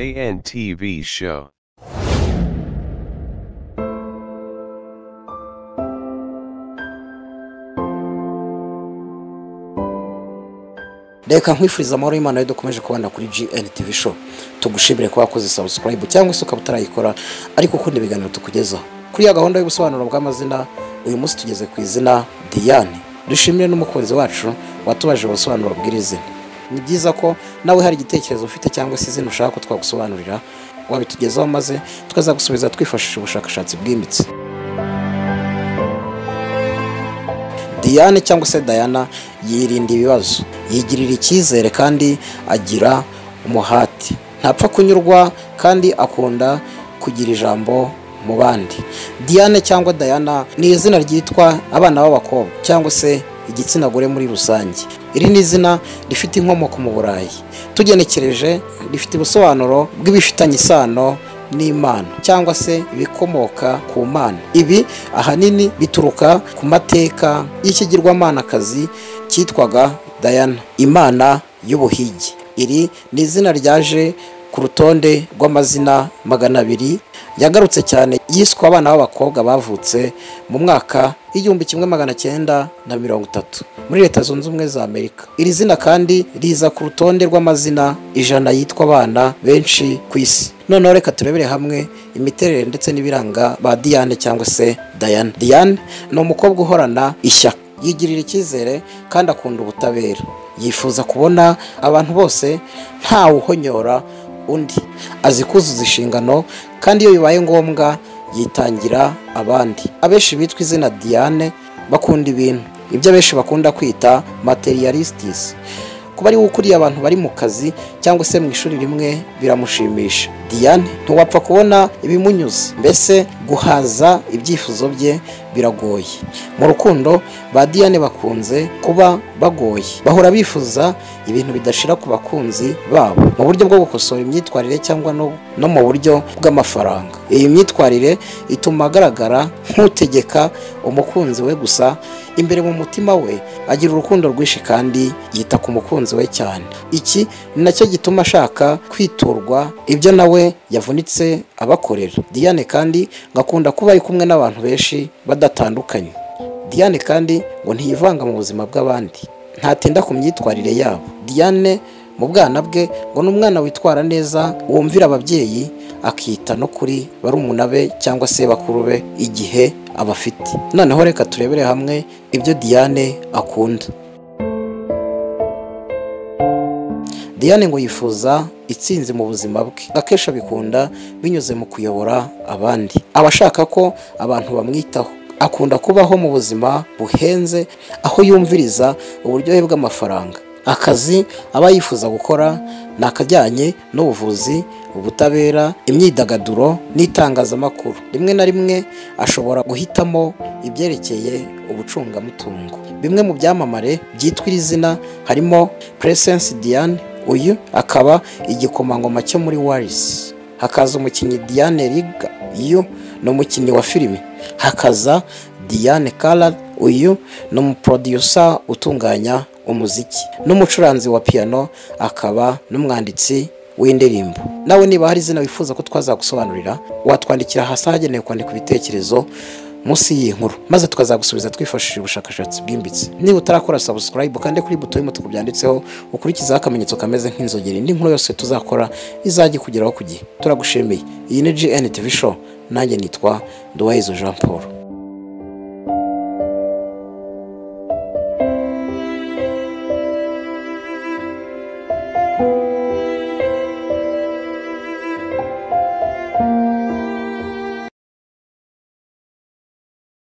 JNTV Show. Reka nkwifuriza amahoro y'Imana dukomeje kubana kuri GNTV Show. Tugushimire ko wakoze subscribe cyangwa se ukaba utarayikora ariko ukunda ibiganiro tukugezaho. Kuri ya gahunda y'ubusobanuro bw'amazina uyu munsi tugeze ku izina Diane. Dushimire n'umukunzi wacu watubaje ubusobanuro bw'izina. Ni byiza ko nawe hari igitekerezo ufite cyangwa se izina ushaka ko twagusobanurira wabitugezaho maze tukazagusubiza twifashishije ubushakashatsi bwimbitse. Diane cyangwa se Diana yirinda ibibazo, yigirira icyizere kandi agira umuhati. Ntapfa kunyurwa kandi akunda kugira ijambo mu bandi. Diane cyangwa Diana ni izina ryitwa abana b'abakobwa cyangwa se igitsina gore muri rusange. Iri ni izina rifite inkomoko mu Burayi. Tugenekereje rifite ubusobanuro bw'ibifitanye isano n'Imana cyangwa se ibikomoka ku Mana. Ibi ahanini bituruka ku mateka y'ikigirwamanakazi cyitwaga Diana, Imana y'ubuhigi. Iri ni izina ryaje ku rutonde rw'amazina 200 yagarutse cyane yiswe abana b'abakobwa bavutse mu mwaka 1930 muri Leta Zunze Ubumwe za Amerika. Iri zina kandi riza ku rutonde rw'amazina 100 yitwa abana benshi ku isi. Noneho reka turebere hamwe imiterere ndetse n'ibiranga ba Diane cyangwa se Diana. Diane ni umukobwa uhorana ishyaka, yigirira icyizere kandi akunda ubutabera. Yifuza kubona abantu bose nta uhonyora undi. Azi kuzuza inshingano kandi iyo bibaye ngombwa yitangira abandi. Abenshi bitwa izina Diane bakunda ibintu, ibyo abenshi bakunda kwita materialistis. Kuba ari ukuriye abantu bari mu kazi cyangwa se mu ishuri rimwe biramushimisha. Diane ntiwapfa kubona ibimunyuze, mbese guhaza ibyifuzo bye biragoye. Mu rukundo ba Diane bakunze kuba bagoye, bahora bifuza ibintu bidashira ku bakunzi babo mu buryo bwo gukosora imyitwarire cyangwa no mu buryo bw'amafaranga. Iyi myitwarire ituma agaragara nk'utegeka umukunzi we gusa, imbere mu mutima we agira urukundo rwinshi kandi yita ku mukunzi we cyane. Iki ni nacyo gituma ashaka kwiturwa ibyo nawe yavunitse abakorera. Diane kandi ngakunda kuba ari kumwe n'abantu benshi badatandukanye. Diane kandi ngo ntiyivanga mu buzima bw'abandi, ntatinda ku myitwarire yabo. Diane mu bwana bwe ngo n'umwana witwara neza, wumvira ababyeyi, akita no kuri barumuna be cyangwa se bakuru be igihe abafite. Noneho reka turebere hamwe ibyo Diane akunda. Diane ngo yifuza itsinzi mu buzima bwe, akesha bikunda binyuze mu kuyobora abandi. Abashaka ko abantu bamwitaho, akunda kubaho mu buzima buhenze aho yumviriza uburyohe bw'amafaranga. Akazi aba yifuza gukora ni akajyanye n'ubuvuzi, ubutabera, imyidagaduro n'itangazamakuru. Rimwe na rimwe ashobora guhitamo ibyerekeye ubucungamutungo. Bimwe mu byamamare byitwa iri zina harimo Princess Diane, uyu akaba igikomangoma cyo muri Wales. Hakaza umukinnyi Diane Riga, uyu ni umukinnyi wa filime. Hakaza Diane Kala, uyu ni umuproducer utunganya umuziki n'umucuranzi wa piano, akaba n'umwanditsi w'indirimbo. Nawe niba hari izina wifuza ko twazagusobanurira, watwandikira hasi hagenewe kwandika ibitekerezo munsi y'inkuru maze tukazagusubiza twifashishije ubushakashatsi bwimbitse. Niba utarakora subscribe kandi kuri buto y'umutuku byanditseho ukurikizaho akamenyetso kameze nk'inzogera, indi nkuru yose tuzakora izajya kugeraho ku gihe. Turagushimiye. Iyi ni GNTV Show, nanjye nitwa Nduwayezu Jean Paul.